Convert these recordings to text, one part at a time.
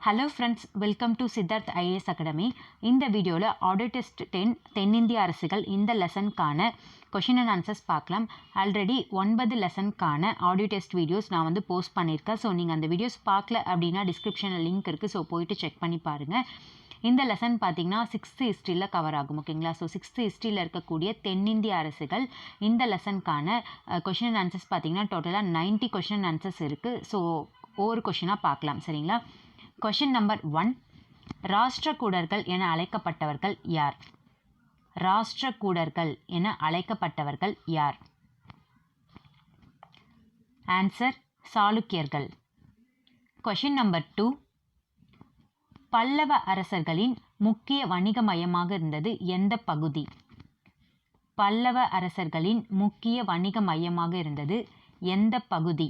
Hello friends, welcome to Siddharth IAS Academy. இந்த வீடியோவில் audio test 10 தென்னிந்திய அரசுகள் இந்த லெசனுக்கான கொஷின் அண்ட் ஆன்சர்ஸ் பார்க்கலாம். ஆல்ரெடி 9 லெசனுக்கான ஆடியோ டெஸ்ட் வீடியோஸ் நான் வந்து போஸ்ட் பண்ணியிருக்கேன். ஸோ நீங்கள் அந்த வீடியோஸ் பார்க்கல அப்படின்னா டிஸ்கிரிப்ஷனில் லிங்க் இருக்குது. ஸோ போயிட்டு செக் பண்ணி பாருங்கள். இந்த லெசன் பார்த்தீங்கன்னா 6th ஹிஸ்ட்ரியில் கவர் ஆகும். ஓகேங்களா? ஸோ 6th ஹிஸ்ட்ரியில் இருக்கக்கூடிய தென்னிந்திய அரசுகள் இந்த லெசனுக்கான கொஷின் அண்ட் ஆன்சர்ஸ் பார்த்தீங்கன்னா டோட்டலாக 90 கொஷின் அண்ட் ஆன்சர்ஸ் இருக்குது. ஸோ ஒவ்வொரு கொஷினாக பார்க்கலாம். சரிங்களா? கொஷின் நம்பர் 1, ராஷ்டிரகூடர்கள் என அழைக்கப்பட்டவர்கள் யார்? ராஷ்டிரகூடர்கள் என அழைக்கப்பட்டவர்கள் யார்? ஆன்சர் சாளுக்கியர்கள். கொஷின் நம்பர் 2, பல்லவ அரசர்களின் முக்கிய வணிக மையமாக இருந்தது எந்த பகுதி? பல்லவ அரசர்களின் முக்கிய வணிக மையமாக இருந்தது எந்த பகுதி?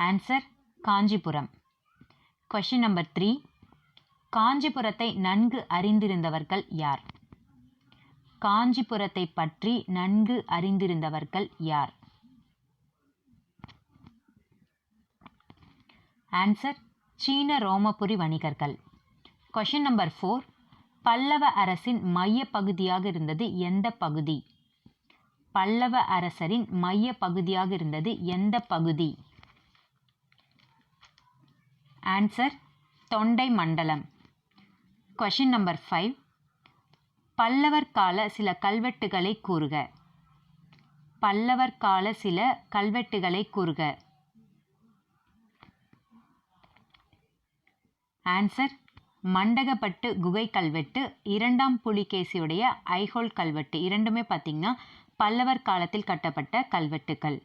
ஆன்சர் காஞ்சிபுரம். கொஷின் நம்பர் 3, காஞ்சிபுரத்தை நன்கு அறிந்திருந்தவர்கள் யார்? காஞ்சிபுரத்தை பற்றி நன்கு அறிந்திருந்தவர்கள் யார்? ஆன்சர் சீன ரோமபுரி வணிகர்கள். கொஷின் நம்பர் 4, பல்லவ அரசின் மைய பகுதியாக இருந்தது எந்த பகுதி? பல்லவ அரசரின் மைய பகுதியாக இருந்தது எந்த பகுதி? ஆன்சர் தொண்டை மண்டலம். கொஷின் நம்பர் 5, பல்லவர் கால சில கல்வெட்டுகளை கூறுக. பல்லவர் கால சில கல்வெட்டுகளை கூறுக. ஆன்சர் மண்டகப்பட்டு குகை கல்வெட்டு, 2ஆம் புலிகேசியுடைய ஐஹோல் கல்வெட்டு. இரண்டுமே பார்த்தீங்கன்னா பல்லவர் காலத்தில் கட்டப்பட்ட கல்வெட்டுக்கள்.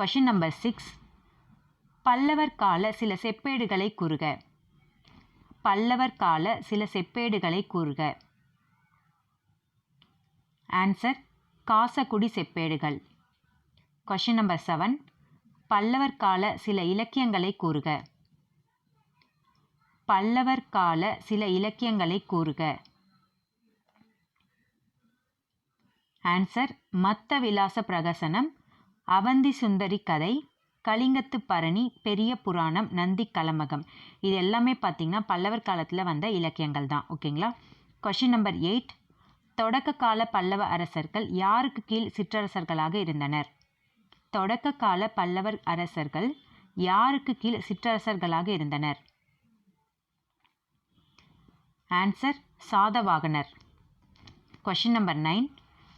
கொஷின் நம்பர் 6, பல்லவர் கால சில செப்பேடுகளை கூறுக. பல்லவர் கால சில செப்பேடுகளை கூறுக. ஆன்சர் காசக்குடி செப்பேடுகள். கொஷின் நம்பர் 7, பல்லவர் கால சில இலக்கியங்களை கூறுக. பல்லவர் கால சில இலக்கியங்களை கூறுக. ஆன்சர் மத்த விலாச பிரகசனம், அவந்தி சுந்தரி கதை, கலிங்கத்து பரணி, பெரிய புராணம், நந்தி கலமகம். இது எல்லாமே பார்த்தீங்கன்னா பல்லவர் காலத்தில் வந்த இலக்கியங்கள் தான். ஓகேங்களா? கொஷின் நம்பர் 8, தொடக்க கால பல்லவ அரசர்கள் யாருக்கு கீழ் சிற்றரசர்களாக இருந்தனர்? தொடக்க கால பல்லவர் அரசர்கள் யாருக்கு கீழ் சிற்றரசர்களாக இருந்தனர்? ஆன்சர் சாதவாகனர். கொஷின் நம்பர் 9,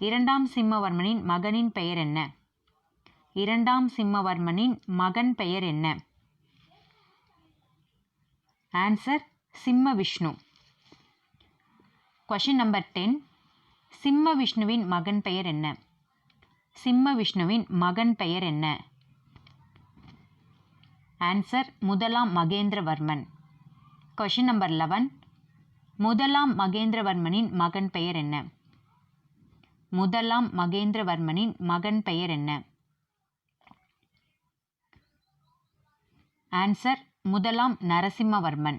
2ஆம் சிம்மவர்மனின் மகனின் பெயர் என்ன? 2ஆம் சிம்மவர்மனின் மகன் பெயர் என்ன? ஆன்சர் சிம்ம விஷ்ணு. கொஷின் நம்பர் 10, சிம்ம விஷ்ணுவின் மகன் பெயர் என்ன? சிம்ம விஷ்ணுவின் மகன் பெயர் என்ன? ஆன்சர் முதலாம் மகேந்திரவர்மன். கொஷின் நம்பர் 11, முதலாம் மகேந்திரவர்மனின் மகன் பெயர் என்ன? முதலாம் மகேந்திரவர்மனின் மகன் பெயர் என்ன? ஆன்சர் முதலாம் நரசிம்மவர்மன்.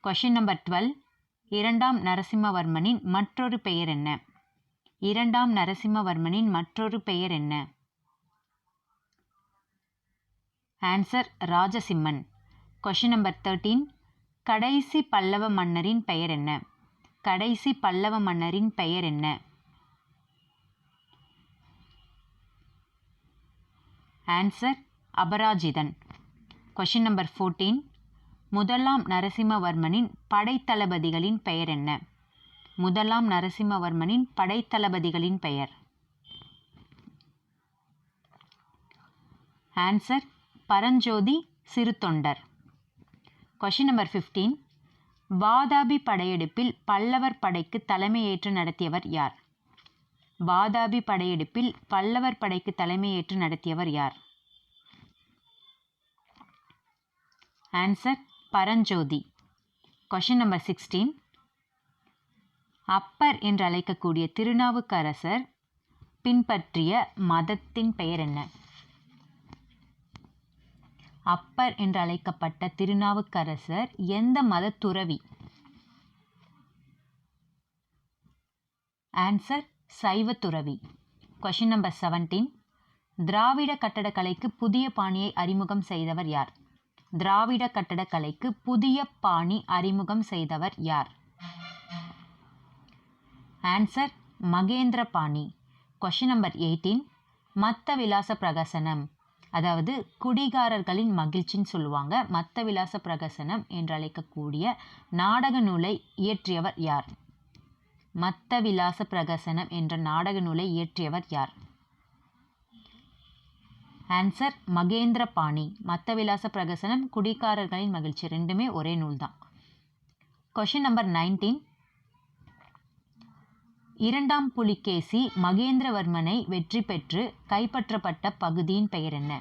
கொஷின் நம்பர் 12, 2ஆம் நரசிம்மவர்மனின் மற்றொரு பெயர் என்ன? 2ஆம் நரசிம்மவர்மனின் மற்றொரு பெயர் என்ன? ஆன்சர் ராஜசிம்மன். கொஷின் நம்பர் 13, கடைசி பல்லவ மன்னரின் பெயர் என்ன? கடைசி பல்லவ மன்னரின் பெயர் என்ன? ஆன்சர் அபராஜிதன். கொஷின் நம்பர் 14, முதலாம் நரசிம்மவர்மனின் படைத்தளபதிகளின் பெயர் என்ன? முதலாம் நரசிம்மவர்மனின் படைத்தளபதிகளின் பெயர்? ஆன்சர் பரஞ்சோதி சிறுதொண்டர். கொஷின் நம்பர் 15, வாதாபி படையெடுப்பில் பல்லவர் படைக்கு தலைமையேற்று நடத்தியவர் யார்? வாதாபி படையெடுப்பில் பல்லவர் படைக்கு தலைமையேற்று நடத்தியவர் யார்? Answer Paranjothi. Question number 16, Appar என்று அழைக்கக்கூடிய திருநாவுக்கரசர் பின்பற்றிய மதத்தின் பெயர் என்ன? அப்பர் என்று அழைக்கப்பட்ட திருநாவுக்கரசர் எந்த மத துறவி? ஆன்சர் சைவ துறவி. கொஷின் நம்பர் 17, திராவிட கட்டடக்கலைக்கு புதிய பாணியை அறிமுகம் செய்தவர் யார்? திராவிட கட்டடக்கலைக்கு புதிய பாணி அறிமுகம் செய்தவர் யார்? ஆன்சர் மகேந்திர பாணி. Question number 18. மத்த விலாச பிரகசனம், அதாவது குடிகாரர்களின் மகிழ்ச்சின்னு சொல்லுவாங்க. மத்த விலாச பிரகசனம் என்று அழைக்கக்கூடிய நாடக நூலை இயற்றியவர் யார்? மத்த விலாச பிரகசனம் என்ற நாடக நூலை இயற்றியவர் யார்? ஆன்சர் மகேந்திர பாணி. மத்த விலாச பிரகசனம், குடிகாரர்களின் மகிழ்ச்சி ரெண்டுமே ஒரே நூல் தான். Question number 19. இரண்டாம் புலிகேசி மகேந்திரவர்மனை வெற்றி பெற்று கைப்பற்றப்பட்ட பகுதியின் பெயர் என்ன?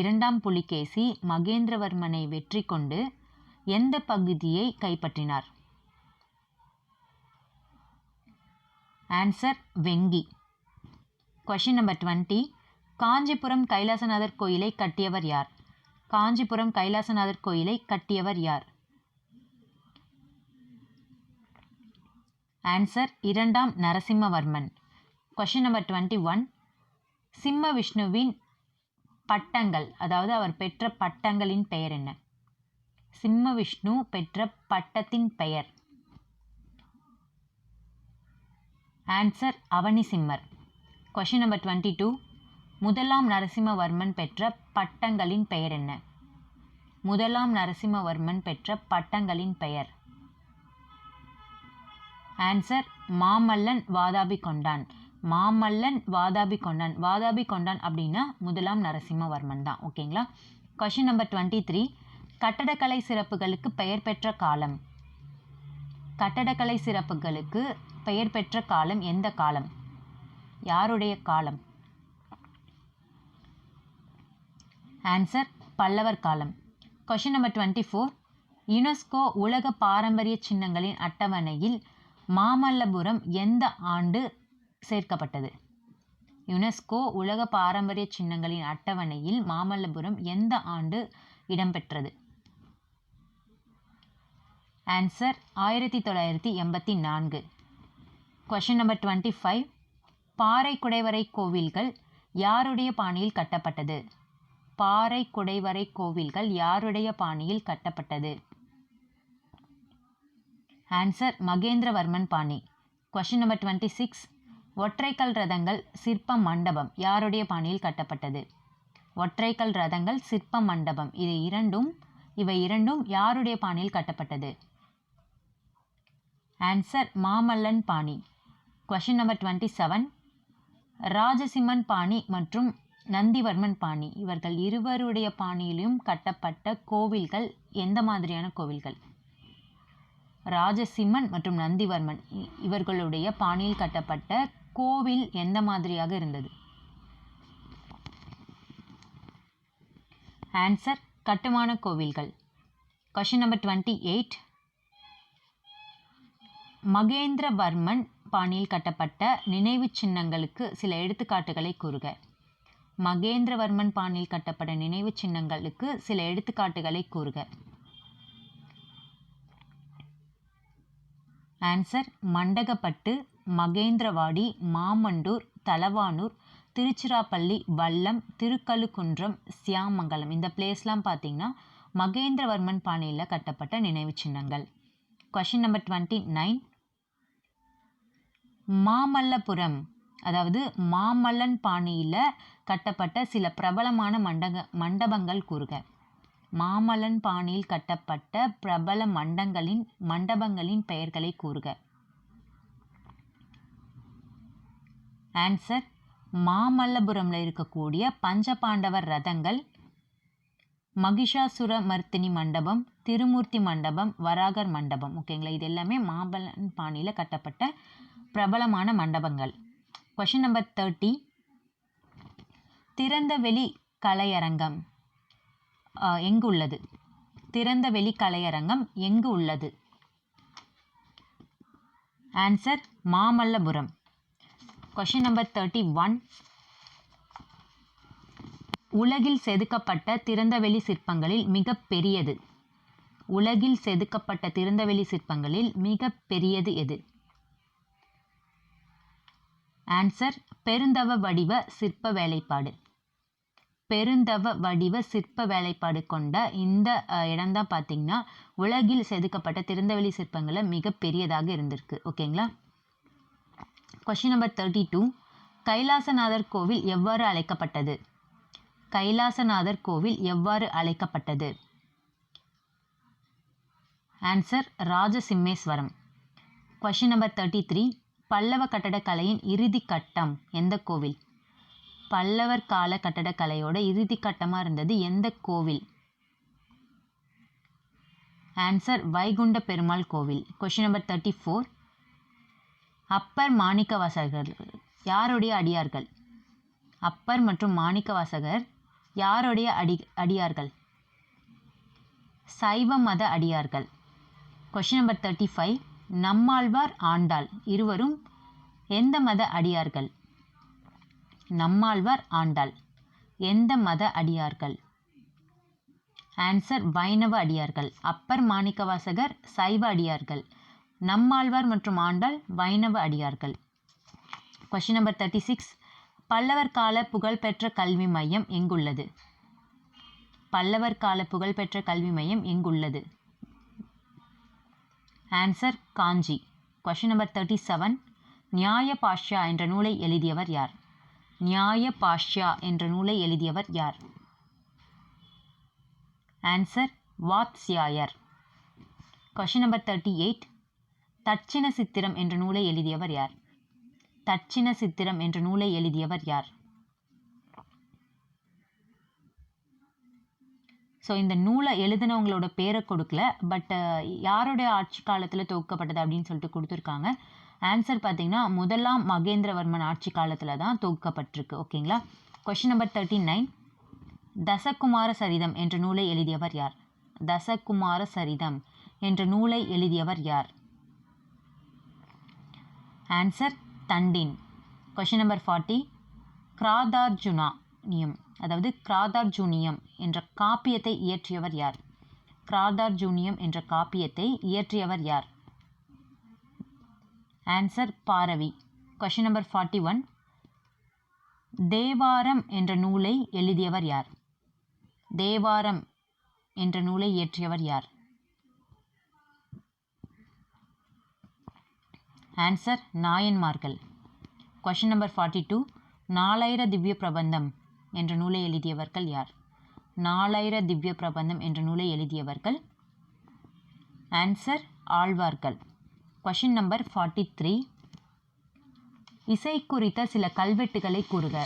இரண்டாம் புலிகேசி மகேந்திரவர்மனை வெற்றி கொண்டு எந்த பகுதியை கைப்பற்றினார்? Answer Vengi. Question number 20. Kanchipuram Kailasanathar கோயிலை கட்டியவர் யார்? காஞ்சிபுரம் கைலாசநாதர் கோயிலை கட்டியவர் யார்? ஆன்சர் இரண்டாம் நரசிம்மவர்மன். Question number 21. சிம்ம விஷ்ணுவின் பட்டங்கள், அதாவது அவர் பெற்ற பட்டங்களின் பெயர் என்ன? சிம்ம விஷ்ணு பெற்ற பட்டத்தின் பெயர்? ஆன்சர் அவனிசிம்மர். Question number 22. முதலாம் நரசிம்மவர்மன் பெற்ற பட்டங்களின் பெயர் என்ன? முதலாம் நரசிம்மவர்மன் பெற்ற பட்டங்களின் பெயர்? ஆன்சர் மாமல்லன் வாதாபி கொண்டான். மாமல்லன் வாதாபி கொண்டான். வாதாபி கொண்டான் அப்படின்னா முதலாம் நரசிம்மவர்மன் தான். ஓகேங்களா? Question number 23. கட்டடக்கலை சிறப்புகளுக்கு பெயர் பெற்ற காலம். கட்டடக்கலை சிறப்புகளுக்கு பெயர் பெற்ற காலம் எந்த காலம்? யாருடைய காலம்? ஆன்சர் பல்லவர் காலம். Question number 24. யுனெஸ்கோ உலக பாரம்பரிய சின்னங்களின் அட்டவணையில் மாமல்லபுரம் எந்த ஆண்டு சேர்க்கப்பட்டது? யுனெஸ்கோ உலக பாரம்பரிய சின்னங்களின் அட்டவணையில் மாமல்லபுரம் எந்த ஆண்டு இடம்பெற்றது? ஆன்சர் 1984. Question number 25. பாறை குடைவரை கோவில்கள் யாருடைய பாணியில் கட்டப்பட்டது? பாறை குடைவரை கோவில்கள் யாருடைய பாணியில் கட்டப்பட்டது? ஆன்சர் மகேந்திரவர்மன் பாணி. Question number 26. ஒற்றைக்கல் ரதங்கள் சிற்ப மண்டபம் யாருடைய பாணியில் கட்டப்பட்டது? ஒற்றைக்கல் ரதங்கள் சிற்ப மண்டபம் இவை இரண்டும் யாருடைய பாணியில் கட்டப்பட்டது? ஆன்சர் மாமல்லன் பாணி. Question number 27. ராஜசிம்மன் பாணி மற்றும் நந்திவர்மன் பாணி இவர்கள் இருவருடைய பாணியிலும் கட்டப்பட்ட கோவில்கள் எந்த மாதிரியான கோவில்கள்? ராஜசிம்மன் மற்றும் நந்திவர்மன் இவர்களுடைய பாணியில் கட்டப்பட்ட கோவில் எந்த மாதிரியாக இருந்தது? ஆன்சர் கட்டுமான கோவில்கள். Question number 28. மகேந்திரவர்மன் பாணியில் கட்டப்பட்ட நினைவு சின்னங்களுக்கு சில எடுத்துக்காட்டுகளை கூறுக. மகேந்திரவர்மன் பாணியில் கட்டப்பட்ட நினைவு சின்னங்களுக்கு சில எடுத்துக்காட்டுகளை கூறுக. ஆன்சர் மண்டகப்பட்டு, மகேந்திரவாடி, மாமண்டூர், தலவானூர், திருச்சிராப்பள்ளி, வல்லம், திருக்கழுக்குன்றம், சியாமங்கலம். இந்த பிளேஸ்லாம் பார்த்தீங்கன்னா மகேந்திரவர்மன் பாணியில் கட்டப்பட்ட நினைவு சின்னங்கள். Question number 29. மாமல்லபுரம், அதாவது மாமல்லன் பாணியில் கட்டப்பட்ட சில பிரபலமான மண்டபங்கள் கூறுக. மாமல்லன் பாணியில் கட்டப்பட்ட பிரபல மண்டபங்களின் பெயர்களை கூறுக. ஆன்சர் மாமல்லபுரம்ல இருக்கக்கூடிய பஞ்சபாண்டவர் ரதங்கள், மகிஷாசுரமர்த்தினி மண்டபம், திருமூர்த்தி மண்டபம், வராகர் மண்டபம். ஓகேங்களா? இது எல்லாமே மாமல்லன் பாணியில் கட்டப்பட்ட பிரபலமான மண்டபங்கள். Question number 30. திறந்தவெளி கலையரங்கம் எங்கு உள்ளது? திறந்தவெளி கலையரங்கம் எங்கு உள்ளது? ஆன்சர் மாமல்லபுரம். Question number 31. உலகில் செதுக்கப்பட்ட திறந்தவெளி சிற்பங்களில் மிக பெரியது? உலகில் செதுக்கப்பட்ட திறந்தவெளி சிற்பங்களில் மிக பெரியது எது? ஆன்சர் பெருந்தவ வடிவ சிற்ப வேலைப்பாடு. பெருந்தவ வடிவ சிற்ப வேலைப்பாடு கொண்ட இந்த இடம் தான் பார்த்தீங்கன்னா உலகில் செதுக்கப்பட்ட திறந்தவெளி சிற்பங்களில் மிக பெரியதாக இருந்திருக்கு. ஓகேங்களா. Question number 32. கைலாசநாதர் கோவில் எவ்வாறு அழைக்கப்பட்டது? கைலாசநாதர் கோவில் எவ்வாறு அழைக்கப்பட்டது? Answer Rajasimheswaram. Question number 33. Pallava கட்டடக்கலையின் இறுதி கட்டம் எந்த கோவில்? பல்லவர் கால கட்டடக்கலையோட இறுதி கட்டமாக இருந்தது எந்த கோவில்? ஆன்சர் வைகுண்ட பெருமாள் கோவில். Question number 34. அப்பர் மாணிக்கவாசகர் யாருடைய அடியார்கள்? அப்பர் மற்றும் மாணிக்கவாசகர் யாருடைய அடியார்கள்? சைவ மத அடியார்கள். Question number 35. நம்மாழ்வார் ஆண்டாள் இருவரும் எந்த மத அடியார்கள்? நம்மாழ்வார் ஆண்டாள் எந்த மத அடியார்கள்? ஆன்சர் வைணவ அடியார்கள். அப்பர் மாணிக்கவாசகர் சைவ அடியார்கள், நம்மாழ்வார் மற்றும் ஆண்டாள் வைணவ அடியார்கள். Question number 36. பல்லவர் கால புகழ்பெற்ற கல்வி மையம் எங்குள்ளது? பல்லவர் கால புகழ்பெற்ற கல்வி மையம் எங்குள்ளது? Answer Kanchi. Question number 37. Nyaya Bhashya என்ற நூலை எழுதியவர் யார்? நியாய பாஷ்யா என்ற நூலை எழுதியவர் யார்? ஆன்சர் வாத்ஸ்யாயர். Question number 38. தட்சிண சித்திரம் என்ற நூலை எழுதியவர் யார்? தட்சிண சித்திரம் என்ற நூலை எழுதியவர் யார்? ஸோ இந்த நூலை எழுதினவங்களோட பேரை கொடுக்கல, பட் யாருடைய ஆட்சி காலத்தில் தொகுக்கப்பட்டது அப்படின்னு சொல்லிட்டு கொடுத்துருக்காங்க. ஆன்சர் பார்த்தீங்கன்னா முதலாம் மகேந்திரவர்மன் ஆட்சி காலத்தில் தான் தொகுக்கப்பட்டிருக்கு. ஓகேங்களா. Question number 39. தசகுமார சரிதம் என்ற நூலை எழுதியவர் யார்? தசகுமார சரிதம் என்ற நூலை எழுதியவர் யார்? ஆன்சர் தண்டின். Question number 40. கிராதார்ஜுனியம் அதாவது கிராதார்ஜுனியம் என்ற காப்பியத்தை இயற்றியவர் யார்? கிராதார்ஜுனியம் என்ற காப்பியத்தை இயற்றியவர் யார்? Answer Bharavi. Question number 41. Thevaram என்ற நூலை எழுதியவர் யார்? தேவாரம் என்ற நூலை இயற்றியவர் யார்? ஆன்சர் நாயன்மார்கள். Question number 42. நாலாயிர திவ்ய பிரபந்தம் என்ற நூலை எழுதியவர்கள் யார்? நாலாயிர திவ்ய பிரபந்தம் என்ற நூலை எழுதியவர்கள் ஆன்சர் ஆழ்வார்கள். Question number 43. இசை குறித்த சில கல்வெட்டுகளை கூறுக.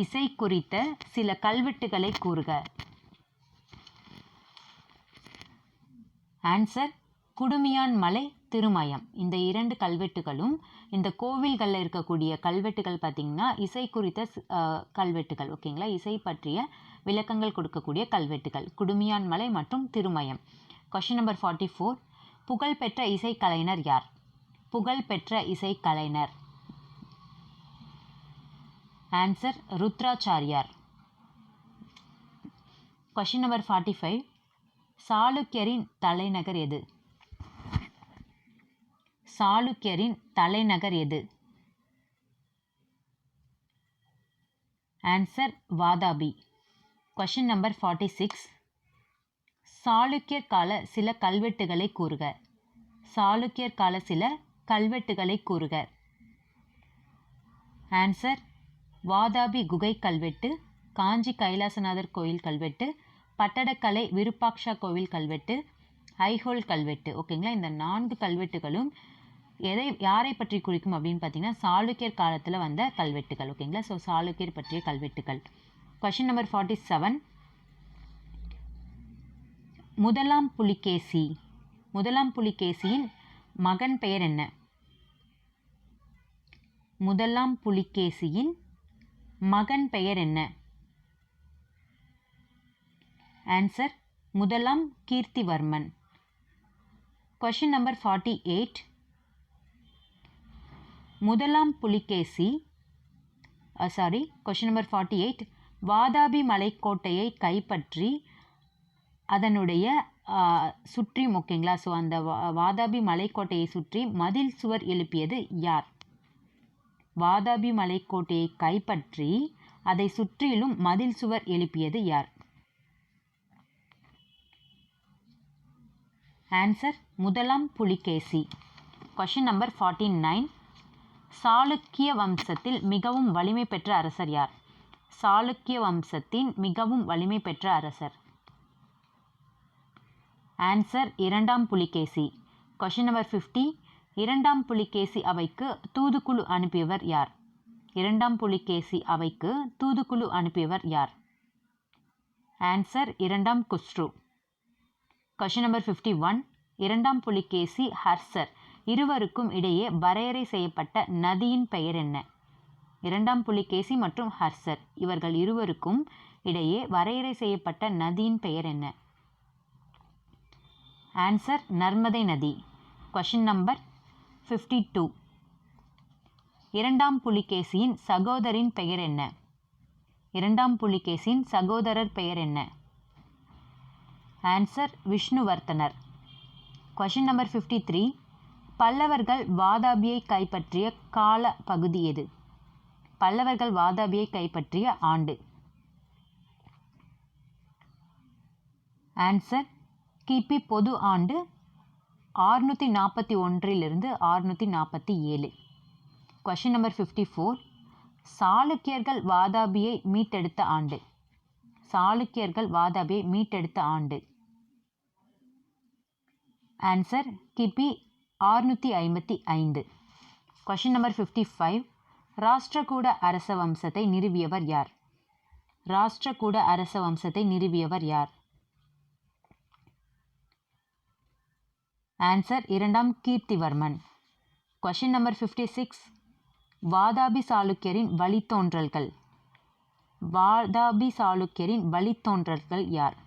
இசை குறித்த சில கல்வெட்டுகளை கூறுக. ஆன்சர் குடுமியான் மலை, திருமயம். இந்த இரண்டு கல்வெட்டுகளும் இந்த கோவில்களில் இருக்கக்கூடிய கல்வெட்டுகள் பார்த்திங்கன்னா இசை குறித்த கல்வெட்டுகள். ஓகேங்களா. இசை பற்றிய விளக்கங்கள் கொடுக்கக்கூடிய கல்வெட்டுகள் குடுமியான் மலை மற்றும் திருமயம். Question number 44. புகழ்பெற்ற இசைக்கலைஞர் யார்? புகழ்பெற்ற இசைக்கலைஞர் ஆன்சர் ருத்ராச்சாரியார். Question number 45. சாளுக்கியரின் தலைநகர் எது? சாளுக்கியரின் தலைநகர் எது? ஆன்சர் வாதாபி. Question number 46. சாளுக்கியர் கால சில கல்வெட்டுகளை கூறுக. சாளுக்கியர் கால சில கல்வெட்டுகளை கூறுக. ஆன்சர் வாதாபி குகை கல்வெட்டு, காஞ்சி கைலாசநாதர் கோயில் கல்வெட்டு, பட்டடக்கலை விருப்பாக்ஷா கோவில் கல்வெட்டு, ஐஹோல் கல்வெட்டு. ஓகேங்களா. இந்த 4 கல்வெட்டுகளும் யாரை பற்றி குறிக்கும் அப்படின்னு பார்த்தீங்கன்னா சாளுக்கியர் காலத்தில் வந்த கல்வெட்டுகள். ஓகேங்களா. ஸோ சாளுக்கியர் பற்றிய கல்வெட்டுகள். Question number 47. முதலாம் புலிகேசி. முதலாம் புலிகேசியின் மகன் பெயர் என்ன? முதலாம் புலிகேசியின் மகன் பெயர் என்ன? ஆன்சர் முதலாம் கீர்த்திவர்மன். Question number 48. முதலாம் புலிகேசி கொஸ்டின் நம்பர் 48. வாதாபி மலைக்கோட்டையை கைப்பற்றி அதனுடைய சுற்றி, ஓகேங்களா. ஸோ அந்த வாதாபி மலைக்கோட்டையை சுற்றி மதில் சுவர் எழுப்பியது யார்? வாதாபி மலைக்கோட்டையை கைப்பற்றி அதை சுற்றிலும் மதில் சுவர் எழுப்பியது யார்? ஆன்சர் முதலாம் புலிகேசி. Question number 49. சாளுக்கிய வம்சத்தில் மிகவும் வலிமை பெற்ற அரசர் யார்? சாளுக்கிய வம்சத்தின் மிகவும் வலிமை பெற்ற அரசர். ஆன்சர் இரண்டாம் புலிகேசி. Question number 50. இரண்டாம் புலிகேசி அவைக்கு தூதுக்குழு அனுப்பியவர் யார்? இரண்டாம் புலிகேசி அவைக்கு தூதுக்குழு அனுப்பியவர் யார்? ஆன்சர் இரண்டாம் குஸ்ரு. Question number 51. இரண்டாம் புலிகேசி ஹர்ஷர் இருவருக்கும் இடையே வரையறை செய்யப்பட்ட நதியின் பெயர் என்ன? இரண்டாம் புலிகேசி மற்றும் ஹர்ஷர் இவர்கள் இருவருக்கும் இடையே வரையறை செய்யப்பட்ட நதியின் பெயர் என்ன? ஆன்சர் நர்மதை நதி. Question number 52. இரண்டாம் புலிகேசியின் சகோதரின் பெயர் என்ன? இரண்டாம் புலிகேசியின் சகோதரர் பெயர் என்ன? ஆன்சர் விஷ்ணுவர்த்தனர். Question number 53. பல்லவர்கள் வாதாபியை கைப்பற்றிய கால பகுதி எது? பல்லவர்கள் வாதாபியை கைப்பற்றிய ஆண்டு. ஆன்சர் கிபி பொது ஆண்டு 641 647. Question number 54. சாளுக்கியர்கள் வாதாபியை மீட்டெடுத்த ஆண்டு. சாளுக்கியர்கள் வாதாபியை மீட்டெடுத்த ஆண்டு. ஆன்சர் கிபி 655. Question number 55. ராஷ்டிரகூட அரச வம்சத்தை நிறுவியவர் யார்? ராஷ்டிரகூட அரச வம்சத்தை நிறுவியவர் யார்? ஆன்சர் இரண்டாம் கீர்த்திவர்மன். Question number 56. வாதாபி சாளுக்கியரின் வழித்தோன்றல்கள். வாதாபி சாளுக்கியரின் வழித்தோன்றல்கள் யார்?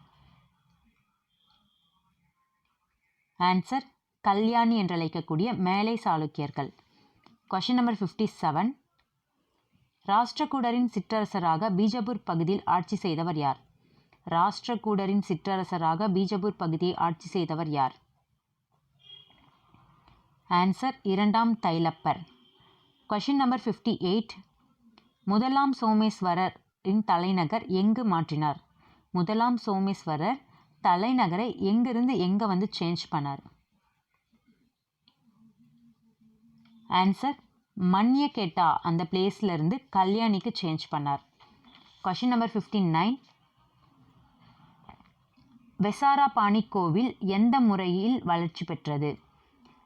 ஆன்சர் கல்யாணி என்றழைக்கக்கூடிய மேலை சாளுக்கியர்கள். Question number 57. ராஷ்டிரகூடரின் சிற்றரசராக பீஜப்பூர் பகுதியில் ஆட்சி செய்தவர் யார்? ராஷ்டிரகூடரின் சிற்றரசராக பீஜப்பூர் பகுதியை ஆட்சி செய்தவர் யார்? ஆன்சர் இரண்டாம் தைலப்பர். Question number 58. முதலாம் சோமேஸ்வரரின் தலைநகர் எங்கு மாற்றினார்? முதலாம் சோமேஸ்வரர் தலைநகரை எங்கிருந்து எங்கே வந்து சேஞ்ச் பண்ணார்? ஆன்சர் மன்யகேட்டா அந்த பிளேஸ்ல இருந்து கல்யாணிக்கு சேஞ்ச் பண்ணார். Question number 59. வெசாராபாணி கோவில் எந்த முறையில் வளர்ச்சி பெற்றது?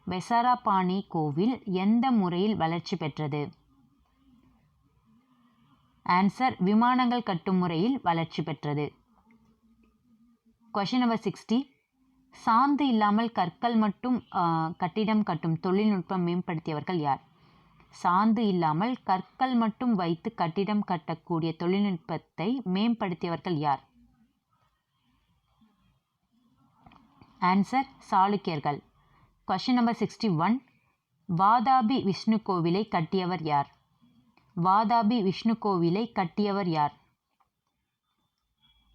வெசாராபாணி கோவில் எந்த முறையில் வளர்ச்சி பெற்றது? ஆன்சர் விமானங்கள் கட்டும் முறையில் வளர்ச்சி பெற்றது. Question number 60. சாந்து இல்லாமல் கற்கள் மட்டும் கட்டிடம் கட்டும் தொழில்நுட்பம் மேம்படுத்தியவர்கள் யார்? சாந்து இல்லாமல் கற்கள் மட்டும் வைத்து கட்டிடம் கட்டக்கூடிய தொழில்நுட்பத்தை மேம்படுத்தியவர்கள் யார்? ஆன்சர் சாளுக்கியர்கள். Question number 61. வாதாபி விஷ்ணு கோவிலை கட்டியவர் யார்? வாதாபி விஷ்ணு கோவிலை கட்டியவர் யார்?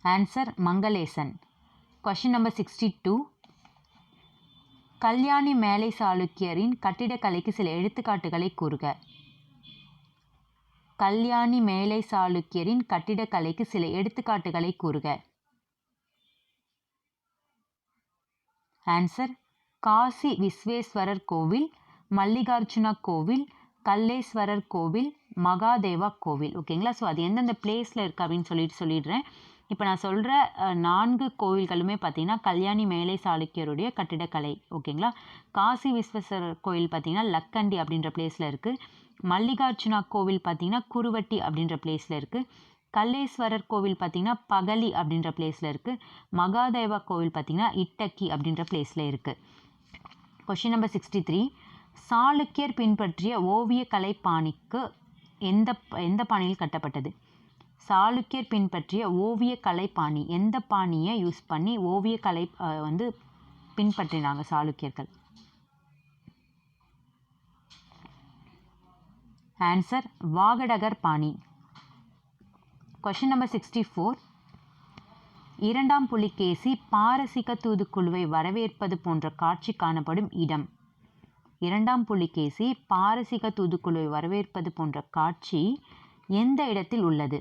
ஆன்சர் மங்களேசன். Question number 62. கல்யாணி மேலை சாளுக்கியரின் கட்டிடக்கலைக்கு சில எடுத்துக்காட்டுகளை கூறுக. கல்யாணி மேலை சாளுக்கியரின் கட்டிடக்கலைக்கு சில எடுத்துக்காட்டுகளை கூறுக. ஆன்சர் காசி விஸ்வேஸ்வரர் கோவில், மல்லிகார்ஜுனா கோவில், கல்லேஸ்வரர் கோவில், மகாதேவா கோவில். ஓகேங்களா? ஸோ அது எந்தெந்த பிளேஸில் இருக்குது அப்படின்னு சொல்லிடுறேன். இப்போ நான் சொல்கிற 4 கோவில்களுமே பார்த்தீங்கன்னா கல்யாணி மேலை சாளுக்கியருடைய கட்டிடக்கலை. ஓகேங்களா? காசி விஸ்வேஸ்வரர் கோவில் பார்த்தீங்கன்னா லக்கண்டி அப்படின்ற பிளேஸில் இருக்குது. மல்லிகார்ஜுனா கோவில் பார்த்தீங்கன்னா குருவட்டி அப்படின்ற பிளேஸில் இருக்குது. கல்லேஸ்வரர் கோவில் பார்த்தீங்கன்னா பகலி அப்படின்ற பிளேஸில் இருக்குது. மகாதேவா கோவில் பார்த்தீங்கன்னா இட்டக்கி அப்படின்ற பிளேஸில் இருக்குது. Question number 63. சாளுக்கியர் பின்பற்றிய ஓவிய கலை பாணிக்கு எந்த பாணியில் கட்டப்பட்டது? சாளுக்கியர் பின்பற்றிய ஓவிய கலை பாணி எந்த பாணியை யூஸ் பண்ணி ஓவிய கலை வந்து பின்பற்றினாங்க சாளுக்கியர்கள்? ஆன்சர் வாகடகர் பாணி. Question number 64. இரண்டாம் புலிகேசி பாரசீக தூதுக்குழுவை வரவேற்பது போன்ற காட்சி காணப்படும் இடம். இரண்டாம் புலிகேசி பாரசீக தூதுக்குழுவை வரவேற்பது போன்ற காட்சி எந்த இடத்தில் உள்ளது?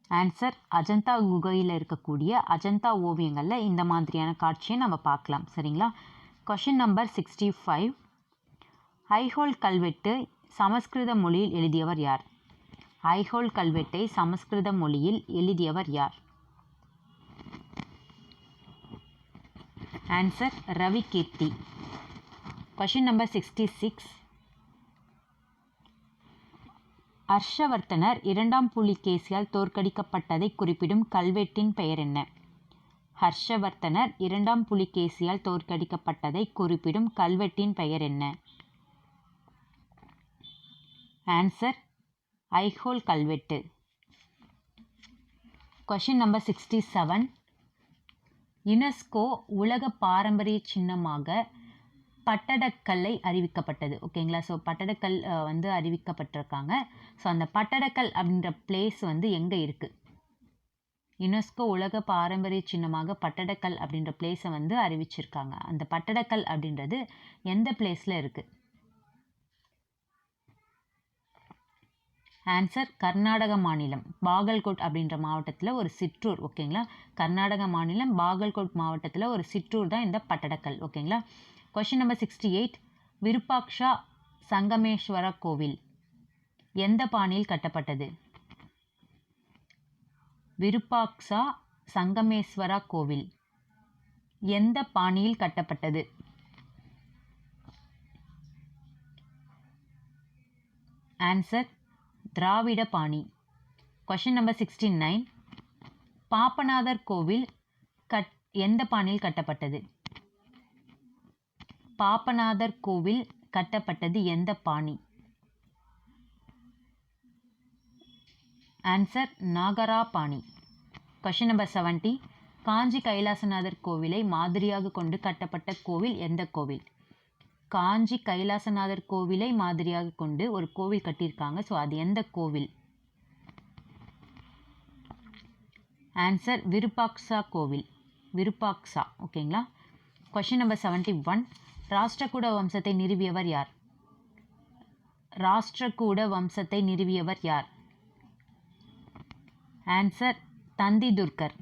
ஆன்சர் அஜந்தா குகையில் இருக்கக்கூடிய அஜந்தா ஓவியங்களில் இந்த மாதிரியான காட்சியை நம்ம பார்க்கலாம். சரிங்களா? Question number 65. ஐஹோல் கல்வெட்டு சமஸ்கிருத மொழியில் எழுதியவர் யார்? ஐஹோல் கல்வெட்டை சமஸ்கிருத மொழியில் எழுதியவர் யார்? Answer Ravi Kirti. Question number 66. ஹர்ஷவர்த்தனர் இரண்டாம் புலிகேசியால் தோற்கடிக்கப்பட்டதை குறிப்பிடும் கல்வெட்டின் பெயர் என்ன? ஹர்ஷவர்த்தனர் இரண்டாம் புலிகேசியால் தோற்கடிக்கப்பட்டதை குறிப்பிடும் கல்வெட்டின் பெயர் என்ன? ஆன்சர் ஐஹோல் கல்வெட்டு. Question number 67. யுனெஸ்கோ உலக பாரம்பரிய சின்னமாக பட்டடக்கல்லை அறிவிக்கப்பட்டது. ஓகேங்களா? ஸோ பட்டடக்கல் வந்து அறிவிக்கப்பட்டிருக்காங்க. ஸோ அந்த பட்டடக்கல் அப்படின்ற பிளேஸ் வந்து எங்கே இருக்குது? யுனெஸ்கோ உலக பாரம்பரிய சின்னமாக பட்டடக்கல் அப்படின்ற பிளேஸை வந்து அறிவிச்சிருக்காங்க. அந்த பட்டடக்கல் அப்படின்றது எந்த பிளேஸில் இருக்குது? ஆன்சர் கர்நாடக மாநிலம் பாகல்கோட் அப்படின்ற மாவட்டத்தில் ஒரு சிற்றூர். ஓகேங்களா? கர்நாடக மாநிலம் பாகல்கோட் மாவட்டத்தில் ஒரு சிற்றூர் தான் இந்த பட்டடக்கல். ஓகேங்களா? Question number 68. விருப்பாக்ஷா சங்கமேஸ்வர கோவில் எந்த பாணியில் கட்டப்பட்டது? விருப்பாக்ஷா சங்கமேஸ்வர கோவில் எந்த பாணியில் கட்டப்பட்டது? ஆன்சர் திராவிட பாணி. Question number 69. பாப்பநாதர் கோவில் எந்த பாணியில் கட்டப்பட்டது? பாப்பநாதர் கோவில் கட்டப்பட்டது எந்த பாணி? ஆன்சர் நாகரா பாணி. Question number 70. காஞ்சி கைலாசநாதர் கோவிலை மாதிரியாக கொண்டு கட்டப்பட்ட கோவில் எந்த கோவில்? காஞ்சி கைலாசநாதர் கோவிலை மாதிரியாக கொண்டு ஒரு கோவில் கட்டியிருக்காங்க. ஸோ அது எந்த கோவில்? ஆன்சர் விருப்பாக்ஷா கோவில். விருப்பாக்ஷா. ஓகேங்களா? Question number 71. ராஷ்டிரகூட வம்சத்தை நிறுவியவர் யார்? ராஷ்டிரகூட வம்சத்தை நிறுவியவர் யார்? ஆன்சர் தந்தி துர்க்கர்.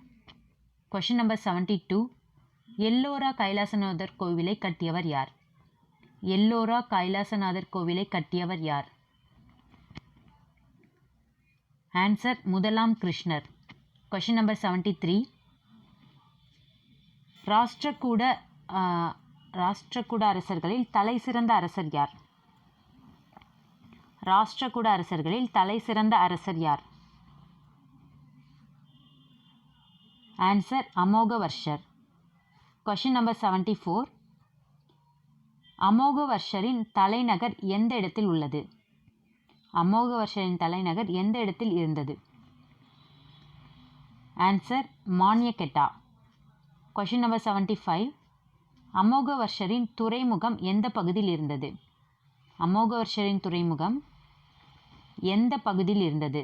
Question number 72. எல்லோரா கைலாசநாதர் கோவிலை கட்டியவர் யார்? எல்லோரா கைலாசநாதர் கோவிலை கட்டியவர் யார்? ஆன்சர் முதலாம் கிருஷ்ணர். Question number 73. ராஷ்டிரகூட அரசர்களில் தலை சிறந்த அரசர் யார்? ராஷ்டிரகூட அரசர்களில் தலை சிறந்த அரசர் யார்? ஆன்சர் அமோகவர்ஷர். Question number 74. அமோகவர்ஷரின் தலைநகர் எந்த இடத்தில் உள்ளது? அமோகவர்ஷரின் தலைநகர் எந்த இடத்தில் இருந்தது? ஆன்சர் மான்யகெட்டா. Question number 75. அமோகவர்ஷரின் துறைமுகம் எந்த பகுதியில் இருந்தது? அமோகவர்ஷரின் துறைமுகம் எந்த பகுதியில் இருந்தது?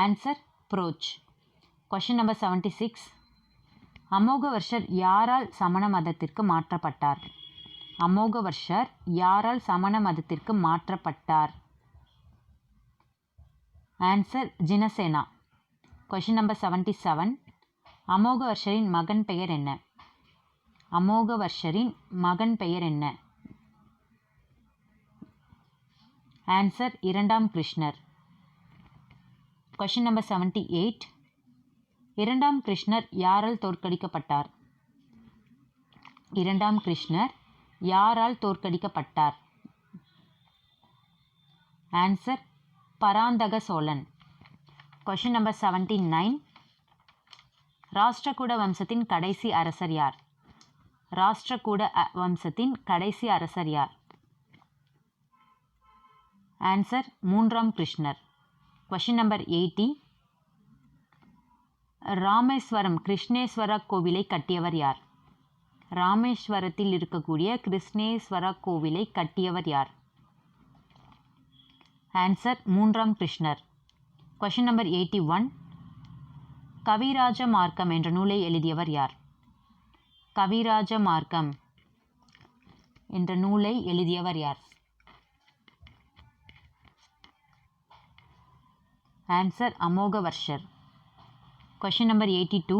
ஆன்சர் புரோச். Question number 76. அமோகவர்ஷர் யாரால் சமண மதத்திற்கு மாற்றப்பட்டார்? அமோகவர்ஷர் யாரால் சமண மதத்திற்கு மாற்றப்பட்டார்? ஆன்சர் ஜினசேனா. Question number 77. அமோகவர்ஷரின் மகன் பெயர் என்ன? அமோகவர்ஷரின் மகன் பெயர் என்ன? ஆன்சர் இரண்டாம் கிருஷ்ணர். Question number 78. இரண்டாம் கிருஷ்ணர் யாரால் தோற்கடிக்கப்பட்டார்? இரண்டாம் கிருஷ்ணர் யாரால் தோற்கடிக்கப்பட்டார்? ஆன்சர் பராந்தக சோழன். Question number 79. ராஷ்டிரகூட வம்சத்தின் கடைசி அரசர் யார்? ராஷ்டிரகூட வம்சத்தின் கடைசி அரசர் யார்? ஆன்சர் மூன்றாம் கிருஷ்ணர். Question number 80. ராமேஸ்வரம் கிருஷ்ணேஸ்வர கோவிலை கட்டியவர் யார்? ராமேஸ்வரத்தில் இருக்கக்கூடிய கிருஷ்ணேஸ்வர கோவிலை கட்டியவர் யார்? ஆன்சர் மூன்றாம் கிருஷ்ணர். Question number 81. கவிராஜ மார்க்கம் என்ற நூலை எழுதியவர் யார்? கவிராஜ மார்க்கம் என்ற நூலை எழுதியவர் யார்? ஆன்சர் அமோகவர்ஷர். Question number 82.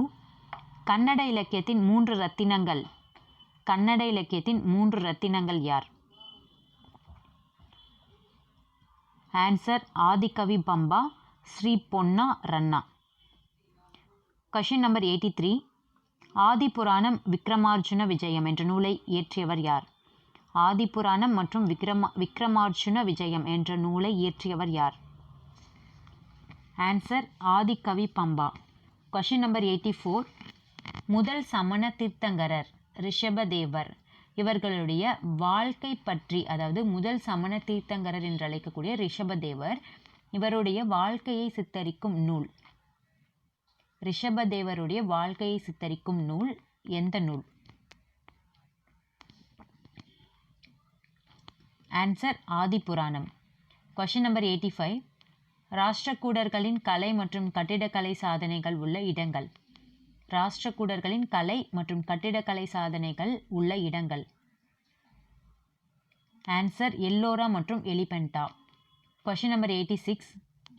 கன்னட இலக்கியத்தின் 3 ரத்தினங்கள். கன்னட இலக்கியத்தின் 3 ரத்தினங்கள் யார்? Answer Adikavi Pampa, Sri Ponna Ranna. Question number 83. Adipuranam Vikramarjuna Vijayam என்ற நூலை இயற்றியவர் யார்? ஆதிபுராணம் மற்றும் விக்ரமார்ஜுன விஜயம் என்ற நூலை இயற்றியவர் யார்? Answer Adikavi Pampa. Question number 84. முதல் சமண தீர்த்தங்கரர் ரிஷபதேவர் இவர்களுடைய வாழ்க்கை பற்றி, அதாவது முதல் சமண தீர்த்தங்கரர் என்று அழைக்கக்கூடிய ரிஷபதேவர் இவருடைய வாழ்க்கையை சித்தரிக்கும் நூல். ரிஷபதேவருடைய வாழ்க்கையை சித்தரிக்கும் நூல் எந்த நூல்? ஆன்சர் ஆதிபுராணம். Question number 85. ராஷ்டிரகூடர்களின் கலை மற்றும் கட்டிடக்கலை சாதனைகள் உள்ள இடங்கள். ராஷ்டிரகூடர்களின் கலை மற்றும் கட்டிடக்கலை சாதனைகள் உள்ள இடங்கள். ஆன்சர் எல்லோரா மற்றும் எலிபெண்டா. Question number 86.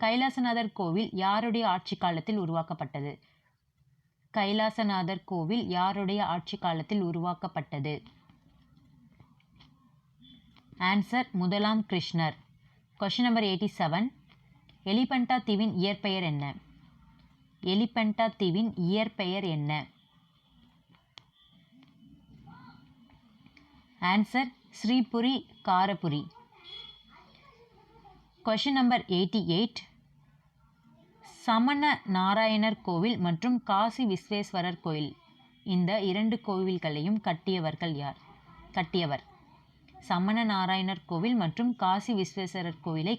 கைலாசநாதர் கோவில் யாருடைய ஆட்சி காலத்தில் உருவாக்கப்பட்டது? கைலாசநாதர் கோவில் யாருடைய ஆட்சி காலத்தில் உருவாக்கப்பட்டது? ஆன்சர் முதலாம் கிருஷ்ணர். Question number 87. எலிபெண்டா தீவின் இயற்பெயர் என்ன? எலிபெண்டா தீவின் இயற்பெயர் என்ன? Answer Shripuri Gharapuri. Question number 88. சமண நாராயணர் கோவில் மற்றும் காசி விஸ்வேஸ்வரர் கோயில் இந்த 2 கோவில்களையும் கட்டியவர். சமண நாராயணர் கோவில் மற்றும் காசி விஸ்வேஸ்வரர் கோவிலை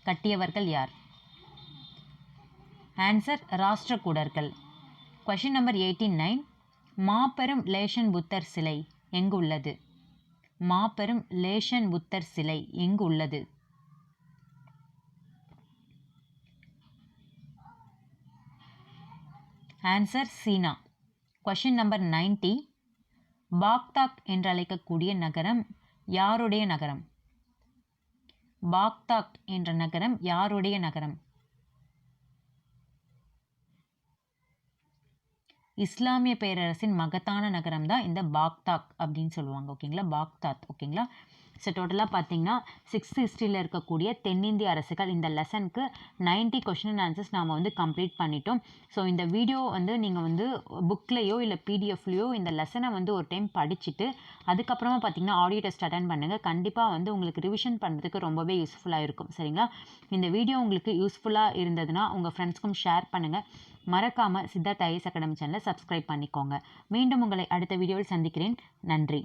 கட்டியவர்கள் யார்? ஆன்சர் ராஷ்டிரகூடர்கள். Question number 89. மாபெரும் லேஷன் புத்தர் சிலை எங்கு உள்ளது? மாபெரும் லேஷன் புத்தர் சிலை எங்கு உள்ளது? ஆன்சர் சீனா. Question number 90. பாக்தாக் என்று அழைக்கக்கூடிய நகரம் யாருடைய நகரம்? பாக்தாக் என்ற நகரம் யாருடைய நகரம்? இஸ்லாமிய பேரரசின் மகத்தான நகரம் தான் இந்த பாக்தாக் அப்படின்னு சொல்லுவாங்க. ஓகேங்களா, பாக்தாத். ஓகேங்களா. ஸோ டோட்டலாக பார்த்தீங்கன்னா 6th ஹிஸ்ட்ரியில் இருக்கக்கூடிய தென்னிந்திய அரசுகள் இந்த லெசனுக்கு 90 கொஷின் அண்ட் ஆன்சர்ஸ் நாம் வந்து கம்ப்ளீட் பண்ணிட்டோம். ஸோ இந்த வீடியோ வந்து நீங்கள் வந்து புக்லேயோ இல்லை பிடிஎஃப்லேயோ இந்த லெசனை வந்து ஒரு டைம் படிச்சுட்டு அதுக்கப்புறமா பார்த்தீங்கன்னா ஆடியோ டெஸ்ட் அட்டென்ட் பண்ணுங்கள். கண்டிப்பாக வந்து உங்களுக்கு ரிவிஷன் பண்ணுறதுக்கு ரொம்பவே யூஸ்ஃபுல்லாக இருக்கும். சரிங்களா. இந்த வீடியோ உங்களுக்கு யூஸ்ஃபுல்லாக இருந்ததுன்னா உங்கள் ஃப்ரெண்ட்ஸ்க்கும் ஷேர் பண்ணுங்கள். மறக்காமல் சித்தார்த் ஐஏஎஸ் அகாடமி சேனலை சப்ஸ்கிரைப் பண்ணிக்கோங்க. மீண்டும் உங்களை அடுத்த வீடியோவில் சந்திக்கிறேன். நன்றி.